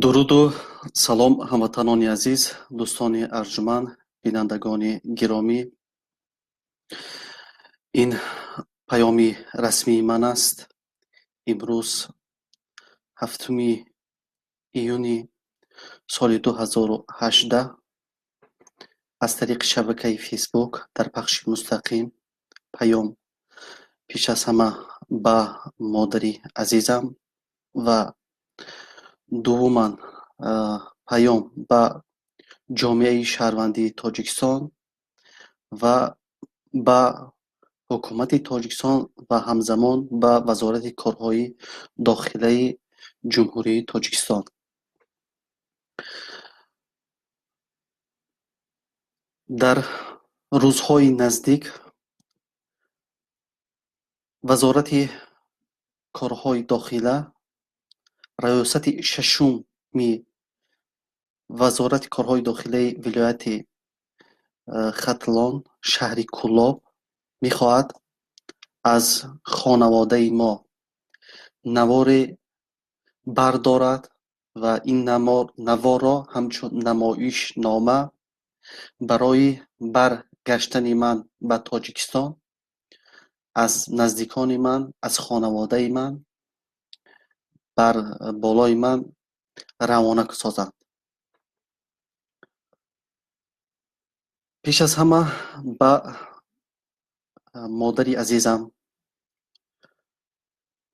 дуруд ва салом ҳамватанони азиз, дӯстони арҷуманд, бинандагони гиромӣ. Ин паёми расмии ман аст. имрӯз 7 июни соли 2018 аз тариқи шабакаи фейсбук дар пахши мустақим паём пеш аз ҳама ба модари азизам ва дуввуман паём ба ҷомеаи шаҳрвандии Тоҷикистон ва ба ҳукумати Тоҷикистон ва ҳамзамон ба Вазорати корҳои дохилаи Ҷумҳурии Точикистон. дар рӯзҳои наздик Вазорати корҳои дохила раёсати шашуми Вазорати корҳои дохилаи вилояти Хатлон шаҳри Кӯлоб мехоҳад аз хонаводаи мо наворе бардорад ва ин наворро ҳамчун намоишнома барои баргаштани ман ба Тоҷикистон аз наздикони ман, аз хонаводаи ман бар болои ман равона созанд. пеш аз ҳама ба модари азизам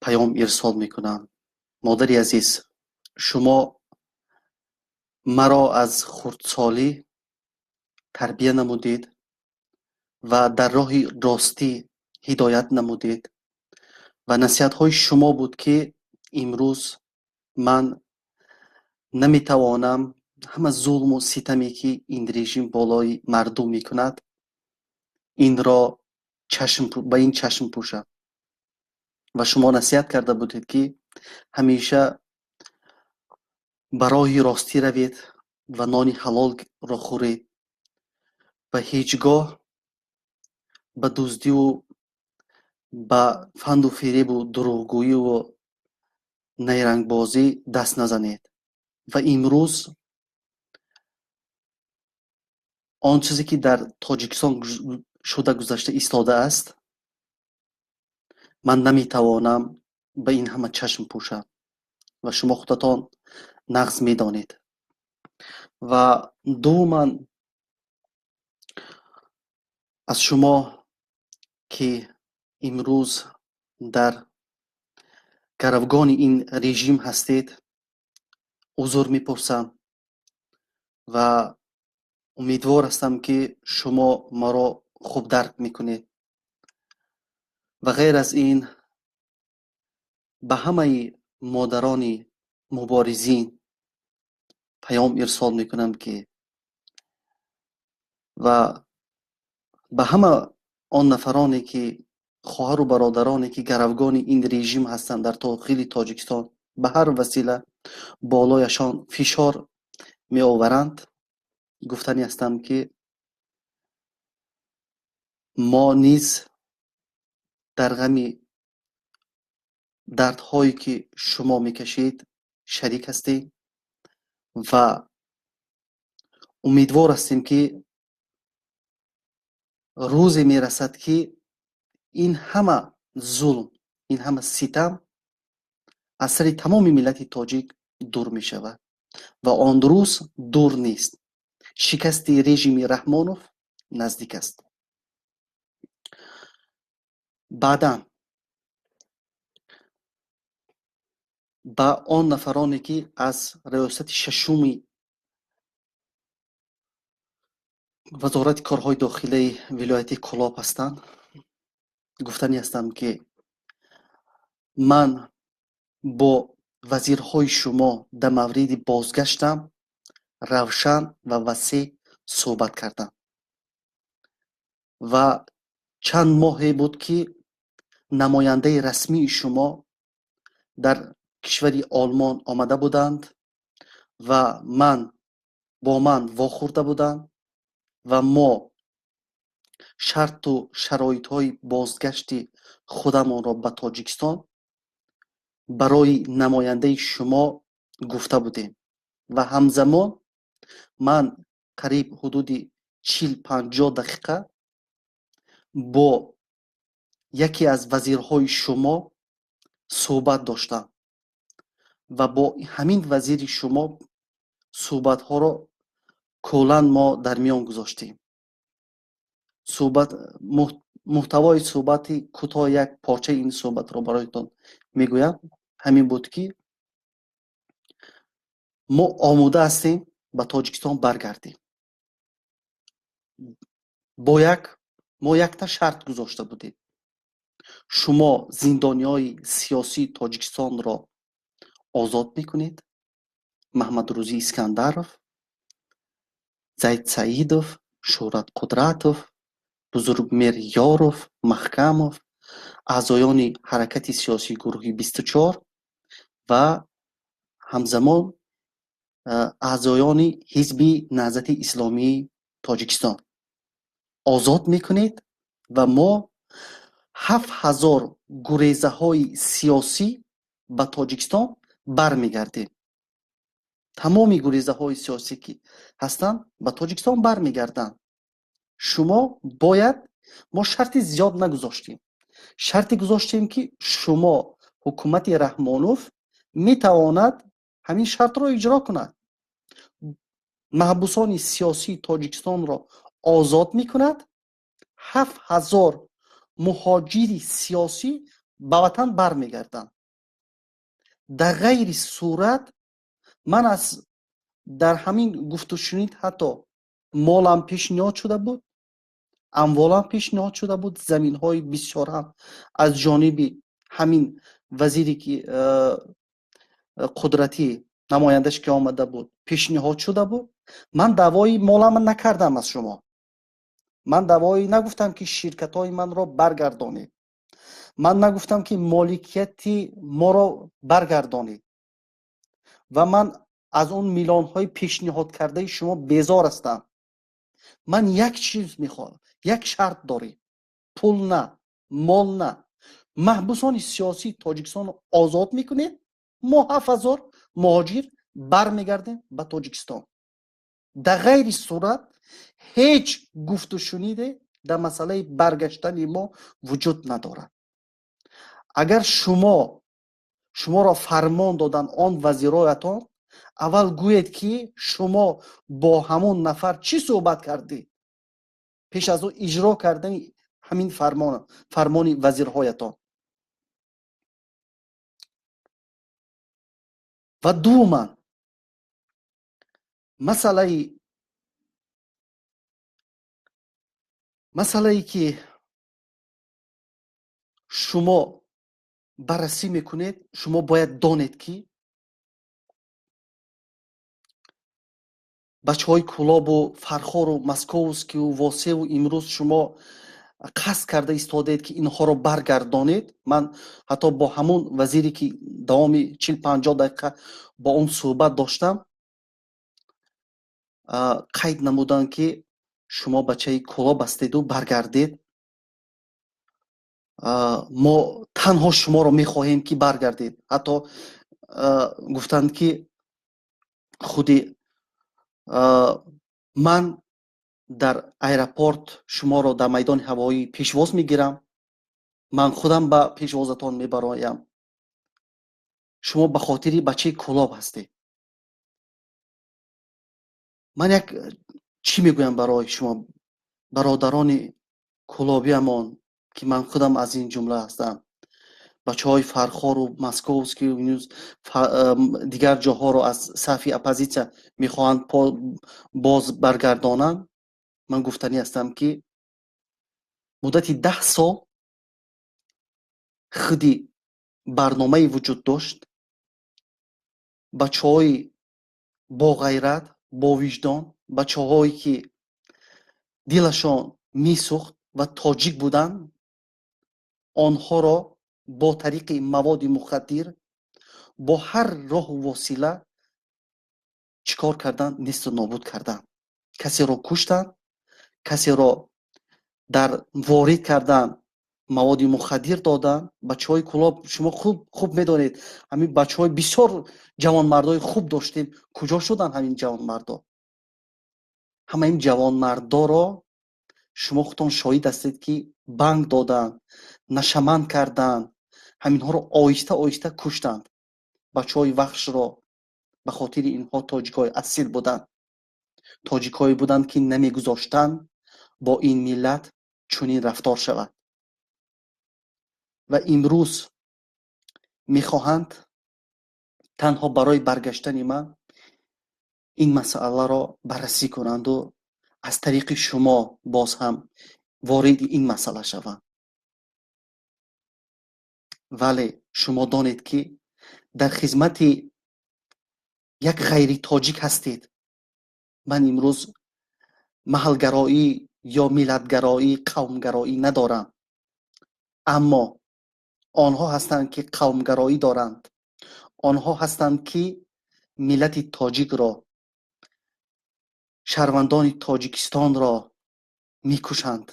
паём ирсол мекунам. модари азиз, шумо маро аз хурдсолӣ тарбия намудед ва дар роҳи ростӣ ҳидоят намудед ва насиҳатҳои шумо буд ки имрӯз ман наметавонам ҳама зулму ситаме ки ин режим болои мардум мекунад инро ба ин чашм пӯшам. ва шумо насиҳат карда будед ки ҳамеша ба роҳи ростӣ равед ва нони ҳалолро хӯред ва ҳеҷ гоҳ ба дуздиву ба фанду феребу дурӯғгӯиву найрангбозӣ даст назанед. ва имрӯз он чизе ки дар Тоҷикистон шуда гузашта истодааст, ман наметавонам ба ин ҳама чашм пӯшам ва шумо худатон нағз медонед. ва дуввуман аз шумо ки имрӯз дар гаравгони ин режим ҳастед узр мепурсам ва умедвор ҳастам ки шумо маро хуб дарк мекунед. ва ғайр аз ин ба ҳамаи модарони муборизин паём ирсол мекунам ки ва ба ҳама он нафароне ки хоҳару бародароне ки гаравгони ин режим ҳастанд дар дохили Тоҷикистон ба ҳар васила болояшон фишор меоваранд гуфтанӣ ҳастам ки мо низ дар ғами дардҳое ки шумо мекашед шарик ҳастем ва умедвор ҳастем ки рӯзе мерасад ки ин ҳама зулм, ин ҳама ситам аз сари тамоми миллати тоҷик дур мешавад ва он рӯз дур нест. шикасти режими Раҳмонов наздик аст. баъдан ба он нафароне ки аз раёсати шашуми Вазорати корҳои дохилаи вилояти Кӯлоб ҳастанд гуфтанӣ ҳастам ки ман бо вазирҳои шумо дар мавриди бозгаштам равшан ва васеъ суҳбат кардам ва чанд моҳе буд ки намояндаи расмии шумо дар кишвари Олмон омада буданд ва бо ман вохӯрда буданд ва мо шарту шароитҳои бозгашти худамонро ба Тоҷикистон барои намояндаи шумо гуфта будем و همزمان من قریب حدود 40-50 دقیقه با یکی از وزیرهای شما صحبت داشتم و با همین وزیر شما صحبت ها رو کلا ما در میان گذاشتیم. صحبت محتوای صحبت کوتاه یک پارچه این صحبت رو برایتان میگویم. همین بود که ما آماده هستیم به تاجیکستان برگردیم. ما یک تا شرط گذاشته بودیم. شما زندانیای سیاسی تاجیکستان را آزاد میکنید. محمدروزی اسکندرов، زید سعیدов، شهرت قدرتов، بزرگمیر یارов، محکمов، اعضایان حرکت سیاسی گروهی 24 و همزمان اعضایان حزب نهضت اسلامی تاجیکستان آزاد میکنید و ما 7000 گریزه های سیاسی به تاجیکستان برمیگردیم. تمام گریزه های سیاسی که هستند به تاجیکستان برمیگردند. شما باید، ما شرط زیاد نگذاشتیم، شرطی گذاشتیم که شما حکومت رحمانوف میتواند همین شرط را اجرا کند. محبوسان سیاسی تاجیکستان را آزاد میکند. 7000 مهاجر سیاسی به وطن برمیگردند. در غیر صورت من از در همین گفت و شنید حتی مالم پیشنهاد شده بود، اموالم پیشنهاد شده بود، زمین های بسیار هم از جانب همین وزیری که قدرتی نمایندش که آمده بود پیشنهاد شده بود. من دعوای مالم نکردم از شما. من دعوایی نگفتم که شرکت های من را برگردانید. من نگفتم که مالکیت ما را برگردانید. و من از اون میلیون های پیشنهاد کرده شما بیزار هستم. من یک چیز میخوام، یک شرط داری، پول نه، مال نه. محبوسان سیاسی تاجیکستان آزاد میکنید، ما 7000 مهاجر برمیگردیم به تاجیکستان. در غیر صورت هیچ گفت و شنیده در مسئله برگشتن ما وجود ندارد. اگر شما را فرمان دادن آن وزیرایتان، اول گوید که شما با همون نفر چی صحبت کردید پیش از او اجرا کردن همین فرمان وزیرهایتان. و دوما مسئله که شما بررسی میکنید، شما باید دانید که بچه های کلاب و فرخار و مسکوسکی و واسه و امروز شما قصد کرده ایستادید که اینها رو برگردانید. من حتی با همون وزیری که دوام 40-50 دقیقه با اون صحبت داشتم، قید نمودن که شما بچه کلاب هستید و برگردید. ما تنها شما رو میخواهیم که برگردید. حتی گفتند که خودی من در ایرپورت شما رو در میدان هوایی پیشواز میگیرم، من خودم به پیشوازتان میبرایم. شما به خاطری بچه کلاب هستید. من یک چی میگویم برای شما برادران کلابی امان که من خودم از این جمله هستم، بچه های فرخار و مسکوسکی و دیگر جاها رو از صف اپوزیسیون میخواهند باز برگردانند. من گفتنی هستم که مدت 10 سال خودی برنامه وجود داشت. بچه های با غیرت، با وجدان، بچه هایی که دلشان میسوخت و تاجیک بودند، آنها را با طریق مواد مخدر با هر راه و وسیله چیکار کردن؟ نیست و نابود کردن. کسی را کشتن، کسی را در وارد کردن маводи мухаддир додан. бачаҳои кулоб, шумо хуб медонед, ҳамин бачаҳои бисёр ҷавонмардои хуб доштем. куҷо шуданд ҳамин ҷавонмардо? ҳама ин ҷавонмардоро шумо худтон шоҳид ҳастед, ки банк доданд, нашаманд карданд, ҳаминҳоро оҳиста оҳиста куштанд. бачаҳои вахшро, ба хотири инҳо тоҷикҳои асил буданд. тоҷикҳое буданд, ки намегузоштанд бо ин миллат чунин рафтор шавад. ва имрӯз мехоҳанд танҳо барои баргаштани ман ин масъаларо баррасӣ кунанду аз тариқи шумо боз ҳам вориди ин масъала шаванд. вале шумо донед, ки дар хизмати як ғайритоҷик ҳастед. ман имрӯз маҳалгароӣ ё миллатгароӣ, қавмгароӣ надорам. аммо онҳо ҳастанд, ки қавмгароӣ доранд. онҳо ҳастанд, ки миллати тоҷикро, шаҳрвандони Тоҷикистонро мекушанд,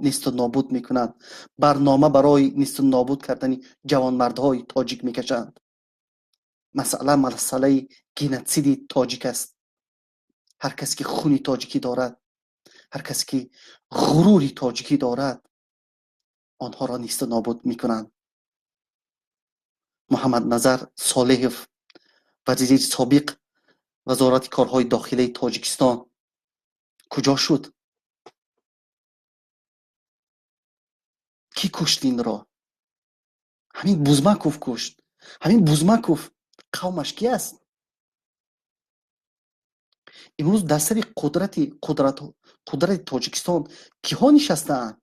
несту нобуд мекунанд. барнома барои несту нобуд кардани ҷавонмардҳои тоҷик мекашанд. масъалаи геноциди тоҷик аст. ҳар касе ки хуни тоҷикӣ дорад, ҳар касе ки ғурури тоҷикӣ дорад, онҳоро несту нобуд мекунанд. муҳаммадназар солеҳов, вазири собиқ вазорати корҳои дохилаи Тоҷикистон, куҷо шуд? ки кушт инро? ҳамин Бузмаков кушт. ҳамин Бузмаков қавмаш ки аст? имрӯз дар сари қудрати Тоҷикистон киҳо нишастаанд?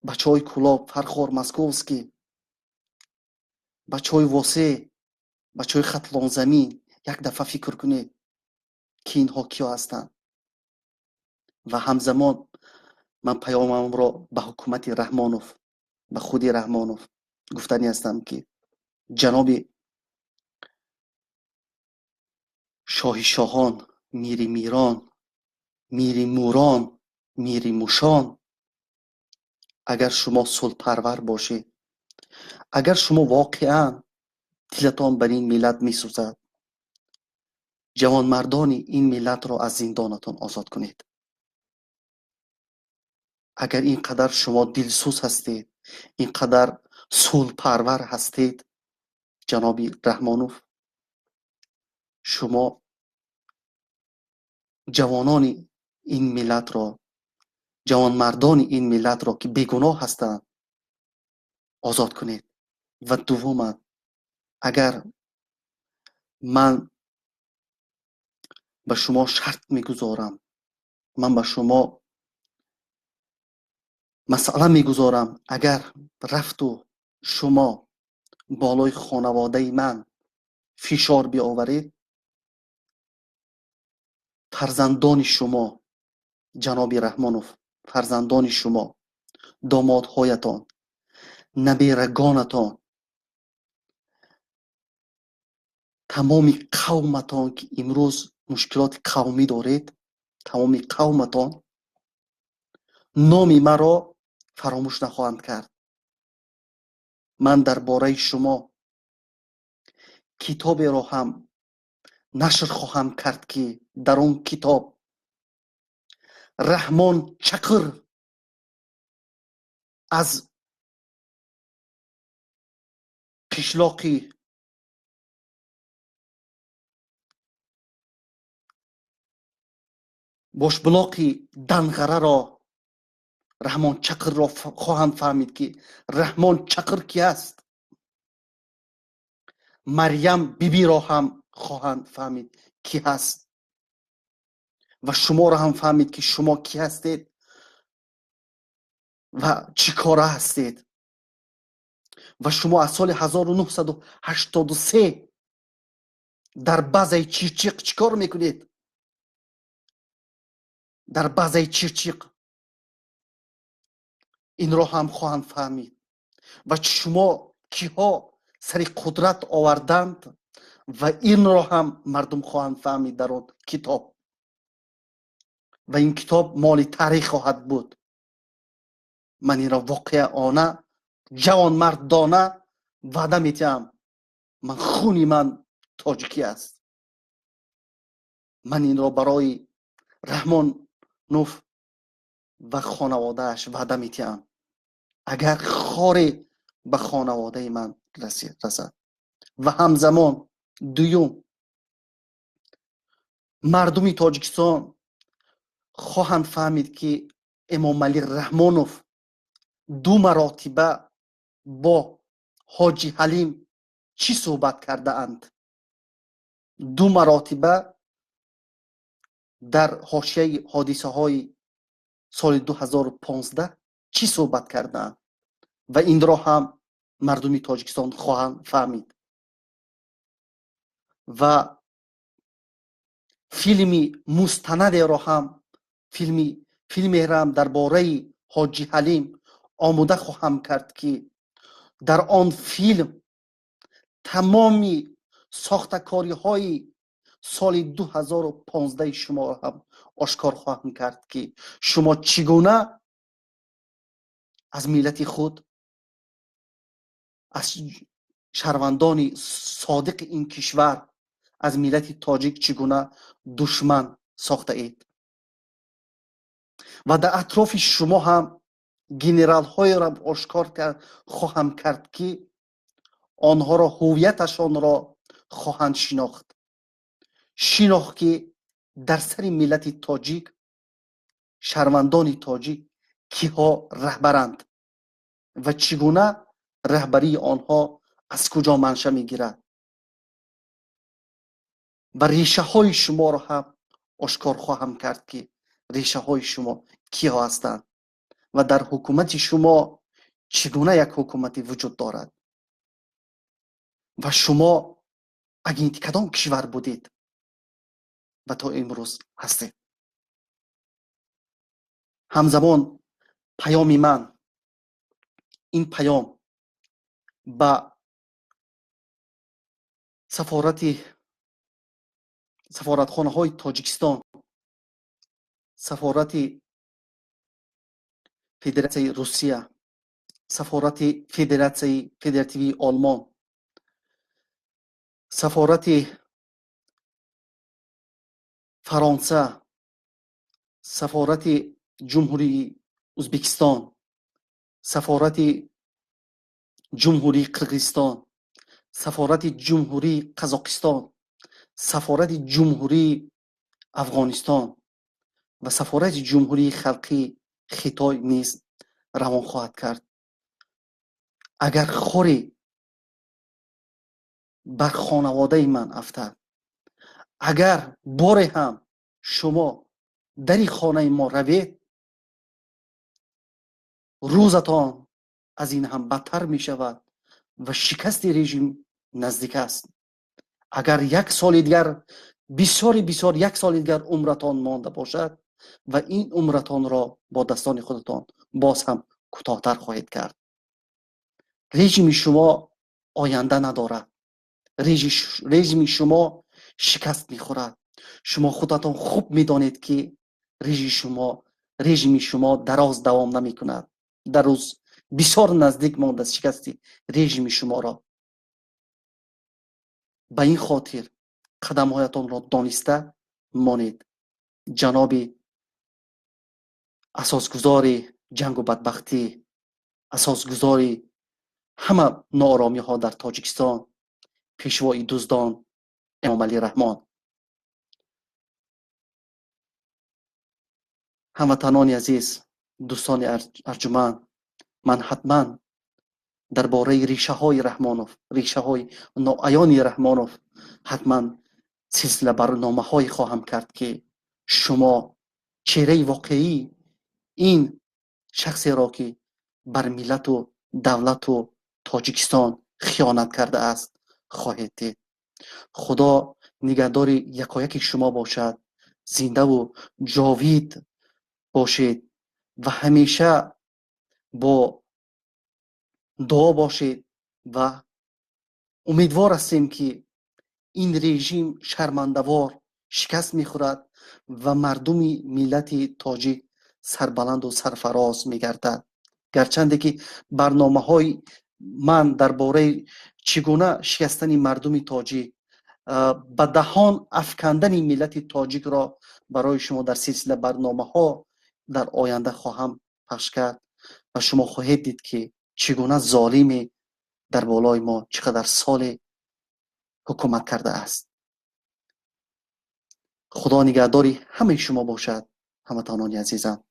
бачаҳои Кулоб, Фархор, Московский, бачаҳои Восе, бачаҳои Хатлонзамин, як дафъа фикр кунед, ки инҳо киё ҳастанд. ва ҳамзамон ман паёмамро ба ҳукумати Раҳмонов, ба худи Раҳмонов гуфтанӣ ҳастам, ки ҷаноби шоҳи шоҳон, мири мирон, мири мурон, мири мушон, агар шумо сулҳпарвар бошед, агар шумо воқеан дилатон бар ин миллат месӯзад, ҷавонмардони ин миллатро аз зиндонатон озод кунед. агар ин қадар шумо дилсӯз ҳастед, ин қадар сулҳпарвар ҳастед, ҷаноби Раҳмонов, шумо ҷавонони ин миллатро, ҷавонмардони ин миллатро, ки бегуноҳ ҳастанд, озод кунед. ва дуввуман, агар ман ба шумо шарт мегузорам, ман ба шумо масъала мегузорам, агар рафту шумо болои хонаводаи ман фишор биоваред, фарзандони шумо, ҷаноби Раҳмонов, фарзандони шумо, домодҳоятон, наберагонатон, тамоми қавматон, ки имрӯз мушкилоти қавмӣ доред, тамоми қавматон номи маро фаромӯш нахоҳанд кард. ман дар бораи шумо китоберо ҳам нашр хоҳам кард, ки дар он китоб Раҳмон чақир аз қишлоқи бошблоқи Данғараро, Раҳмон чақирро хоҳанд фаҳмид, ки Раҳмон чақир ки аст. Марьям бибиро ҳам хоҳанд фаҳмид ки ҳаст. ва шуморо ҳам фаҳмид, ки шумо ки ҳастед ва чӣ кора ҳастед. ва шумо аз соли 1983 дар базаи Чирчиқ чӣ кор мекунед? дар базаи Чирчиқ инро ҳам хоҳанд фаҳмид. ва шумо киҳо сари қудрат оварданд ва инро ҳам мардум хоҳанд фаҳмид дар он китоб. و این کتاب مال تاریخ خواهد بود. من این را واقعانه جوان مردانه وعده میتیم. من خونی من تاجیکی است. من این را برای رحمان نوف و خانوادهش وعده میتیم. اگر خاری به خانواده من رسد و همزمان دوم مردمی تاجیکستان خواهند فهمید که امام علی رحمانوف 2 مراتبه با حاجی حلیم چی صحبت کرده اند. 2 مراتبه در حاشیه حادثه های سال 2015 چی صحبت کرده اند و این را هم مردمی تاجیکستان خواهند فهمید. و فیلمی مستند را هم فیلمی را هم درباره حاجی حلیم آماده خواهم کرد که در آن فیلم تمامی ساختکاری های سال 2015 شما را هم آشکار خواهم کرد که شما چگونه از ملت خود، از شهروندان صادق این کشور، از ملت تاجیک چگونه دشمن ساخته اید. و در اطراف شما هم گنرال های را آشکار خواهم کرد که آنها را هویتشان را خواهند شناخت که در سر ملت تاجیک، شهروندان تاجیک کیها رهبرند و چگونه رهبری آنها از کجا منشأ میگیرد و ریشه های شما را هم آشکار خواهم کرد که ریشه های شما کیها هستند و در حکومت شما چگونه یک حکومتی وجود دارد و شما اگه کدام کشور بودید و تا امروز هستید. همزمان پیام من، این پیام با سفارتخانه های تاجیکستان، سفارت فدراسیون روسیه، سفارت فدراتیوی آلمان، سفارت فرانسه، سفارت جمهوری ازبکستان، سفارت جمهوری قرقیزستان، سفارت جمهوری قزاقستان، سفارت جمهوری افغانستان و سفارت جمهوری خلقی خیتای نیز روان خواهد کرد. اگر خوری بر خانواده من افتد، اگر بار هم شما در خانه ما روید، روزتان از این هم بدتر می شود و شکست رژیم نزدیک است. اگر 1 سال دیگر، بسیار یک سال دیگر عمرتان مانده باشد و این عمرتان را با دستان خودتان باز هم کوتاه‌تر خواهید کرد. رژیم شما آینده ندارد. رژیم شما شکست میخورد. شما خودتان خوب میدانید که رژیم شما دراز دوام نمی کند. در روز بسیار نزدیک مانده شکست رژیم شما را. به این خاطر قدم هایتان را دانسته مانید. جناب اساسگزار جنگ و بدبختی، اساسگزار همه ناآرامی ها در تاجیکستان، پیشوای دزدان امام علی رحمان، هموطنان عزیز، دوستان ارجمند، من حتما درباره ریشه های رحمانوف، ریشه های ناعیان رحمانوف حتما سلسله برنامه های خواهم کرد که شما چهره واقعی این شخصی را که بر ملت و دولت و تاجیکستان خیانت کرده است خواهید دید. خدا نگهدار یکایک شما باشد. زنده و جاوید باشید و همیشه با دعا باشید و امیدوار هستیم که این رژیم شرمنده‌وار شکست میخورد و مردم ملت تاجیک سربلند و سرفراز می‌گردد. گرچنده که برنامه‌های من درباره چگونه شکستن مردم تاجیک به دهان افکندن ملت تاجیک را برای شما در سلسله برنامه‌ها در آینده خواهم پخش کرد و شما خواهید دید که چگونه ظالم در بالای ما چقدر سال حکومت کرده است. خدا نگهداری همه شما باشد. هموطنان عزیزم.